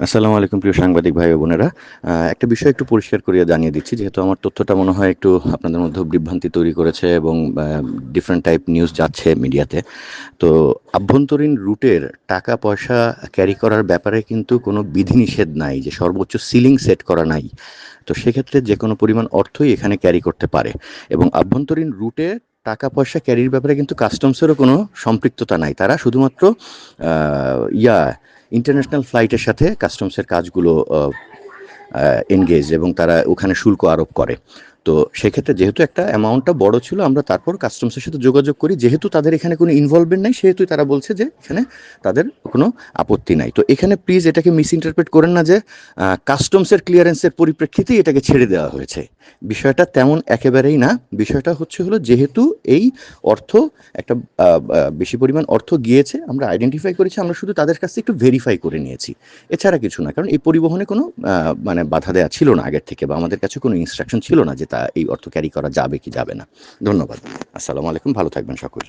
আসসালামু আলাইকুম প্রিয় সাংবাদিক ভাই ও বোনেরা। একটা বিষয় একটু পরিষ্কার করিয়ে জানিয়ে দিচ্ছি, যেহেতু আমার তথ্যটা মনে হয় একটু আপনাদের মধ্যে বিভ্রান্তি তৈরি করেছে এবং ডিফারেন্ট টাইপ নিউজ যাচ্ছে মিডিয়াতে। তো আভ্যন্তরীণ রুটের টাকা পয়সা ক্যারি করার ব্যাপারে কিন্তু কোনো বিধিনিষেধ নাই, যে সর্বোচ্চ সিলিং সেট করা নাই। তো সেক্ষেত্রে যে কোনো পরিমাণ অর্থই এখানে ক্যারি করতে পারে, এবং আভ্যন্তরীণ রুটে টাকা পয়সা ক্যারির ব্যাপারে কিন্তু কাস্টমসেরও কোনো সম্পৃক্ততা নাই। তারা শুধুমাত্র ইন্টারন্যাশনাল ফ্লাইটের সাথে কাস্টমসের কাজগুলো এনগেজ, এবং তারা ওখানে শুল্ক আরোপ করে। তো সেক্ষেত্রে যেহেতু একটা অ্যামাউন্টটা বড় ছিল, আমরা তারপর কাস্টমসের সাথে যোগাযোগ করি, যেহেতু তাদের এখানে কোনো ইনভলভমেন্ট নাই, সেহেতু তারা বলছে যে এখানে তাদের কোনো আপত্তি নাই। তো এখানে প্লিজ এটাকে মিস ইন্টারপ্রেট করেন না যে কাস্টমসের ক্লিয়ারেন্সের পরিপ্রেক্ষিতেই এটাকে ছেড়ে দেওয়া হয়েছে। বিষয়টা তেমন একেবারেই না। বিষয়টা হলো, যেহেতু এই অর্থ একটা বেশি পরিমাণ অর্থ গিয়েছে, আমরা আইডেন্টিফাই করেছি, আমরা শুধু তাদের কাছ থেকে একটু ভেরিফাই করে নিয়েছি, এছাড়া কিছু না। কারণ এই পরিবহনে কোনো মানে বাধা দেওয়া ছিল না আগের থেকে, বা আমাদের কাছে কোনো ইনস্ট্রাকশন ছিল না যে এই অর্থ ক্যারি করা যাবে কি যাবে না। ধন্যবাদ। আসসালামু আলাইকুম, ভালো থাকবেন সকল।